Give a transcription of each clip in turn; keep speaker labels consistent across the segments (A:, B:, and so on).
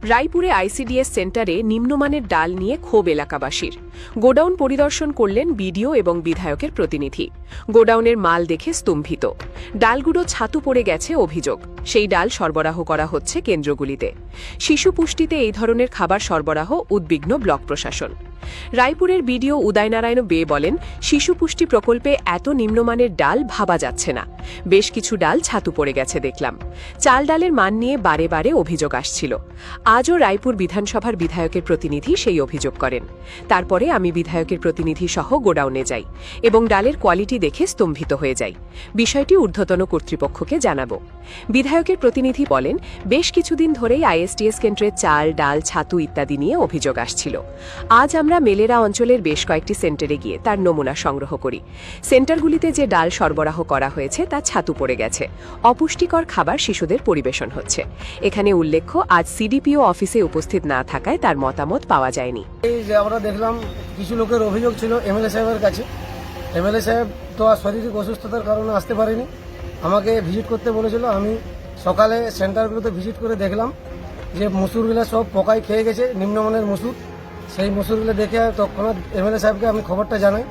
A: রায়পুরে ICDS সেন্টারে নিম্নমানের ডাল নিয়ে ক্ষোভ এলাকাবাসীর। গোডাউন পরিদর্শন করলেন বিডিও এবং বিধায়কের প্রতিনিধি। গোডাউনের মাল দেখে স্তম্ভিত। ডালগুলো ছাতু পড়ে গেছে অভিযোগ। সেই ডাল সরবরাহ করা হচ্ছে কেন্দ্রগুলিতে। শিশু পুষ্টিতে এই ধরনের খাবার সরবরাহ উদ্বিগ্ন ব্লক প্রশাসন। রায়পুরের বিডিও উদয়নারায়ণ বে বলেন, শিশু পুষ্টি প্রকল্পে এত নিম্নমানের ডাল ভাবা যাচ্ছে না। বেশ কিছু ডাল ছাতু পড়ে গেছে দেখলাম। চাল ডালের মান নিয়ে বারে বারে অভিযোগ আসছিল। আজও রায়পুর বিধানসভার বিধায়কের প্রতিনিধি সেই অভিযোগ করেন। তারপরে আমি বিধায়কের প্রতিনিধি সহ গোডাউনে যাই এবং ডালের কোয়ালিটি দেখে স্তম্ভিত হয়ে যাই। বিষয়টি ঊর্ধ্বতন কর্তৃপক্ষকে জানাবো। বিধায়কের প্রতিনিধি বলেন, বেশ কিছুদিন ধরেই আইএসডিএস কেন্দ্রের চাল, ডাল, ছাতু ইত্যাদি নিয়ে অভিযোগ আসছিল। আজ আমরা মেলেরা অঞ্চলের বেশ কয়েকটি সেন্টারে গিয়ে তার নমুনা সংগ্রহ করি। সেন্টারগুলিতে যে ডাল সরবরাহ করা হয়েছে তা ছাতু পড়ে গেছে। অপুষ্টিকর খাবার শিশুদের পরিবেশন হচ্ছে। এখানে উল্লেখ্য, আজ সিডিপিও অফিসে উপস্থিত না থাকায় তার মতামত পাওয়া যায়নি।
B: এই যে আমরা দেখলাম কিছু লোকের অভিযোগ ছিল এমএলএ সাহেবের কাছে। এমএলএ সাহেব তো আর শারীরিক অসুস্থতার কারণে আসতে পারেনি, আমাকে ভিজিট করতে বলেছিল। আমি সকালে সেন্টারগুলোতে ভিজিট করে দেখলাম যে মসুরগুলো সব পোকায় খেয়ে গেছে, নিম্নমানের মসুর। সেই মসুরগুলো দেখে তৎক্ষণাৎ এমএলএ সাহেবকে আমি খবরটা জানাই।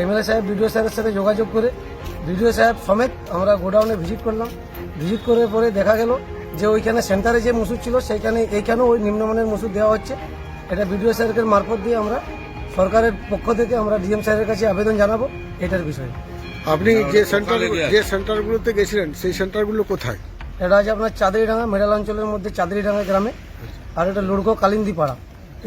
B: এমএলএ সাহেব বিডিও সাহেবের সাথে যোগাযোগ করে বিডিও সাহেব সমেত আমরা গোডাউনে ভিজিট করলাম। ভিজিট করে পরে দেখা গেল যে ওইখানে সেন্টারে যে মসুর ছিল সেইখানে এইখানেও ওই নিম্নমানের মসুর দেওয়া হচ্ছে। এটা বিডিও সাহেবের মারফত দিয়ে আমরা সরকারের পক্ষ থেকে আমরা ডিএম সাহেবের কাছে আবেদন জানাবো এটার বিষয়ে।
C: আপনি যে সেন্টারগুলোতে গেছিলেন সেই সেন্টারগুলো কোথায়?
B: এটা আছে আপনার চাঁদড়িডাঙ্গা, মেডাল অঞ্চলের মধ্যে চাঁদড়িডাঙ্গা গ্রামে, আর এটা লুড়কো কালিন্দি পাড়া।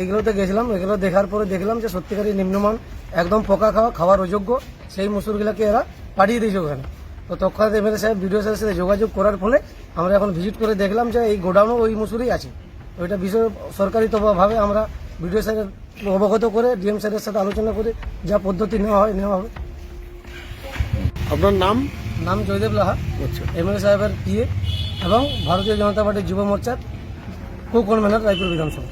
B: এইগুলোতে গেছিলাম। এগুলো দেখার পরে দেখলাম যে সত্যিকারই নিম্নমান, একদম পোকা খাওয়ার অযোগ্য সেই মসুরগুলোকে এরা পাঠিয়ে দিয়েছে ওখানে। তো তৎক্ষণাৎ এমএলএ সাহেব বিডিও সাহেবের সাথে যোগাযোগ করার ফলে আমরা এখন ভিজিট করে দেখলাম যে এই গোডাউনও ওই মসুরই আছে। ওইটা বিষয় সরকারিভাবে আমরা বিডিও সাহেব অবগত করে ডিএম সাহেবের সাথে আলোচনা করে যা পদ্ধতি নেওয়া হবে।
C: আপনার নাম?
B: নাম জয়দেব লাহা, এমএলএ সাহেবের পিএ এবং ভারতীয় জনতা পার্টির যুব মোর্চার কো কনভেনর রায়পুর বিধানসভা।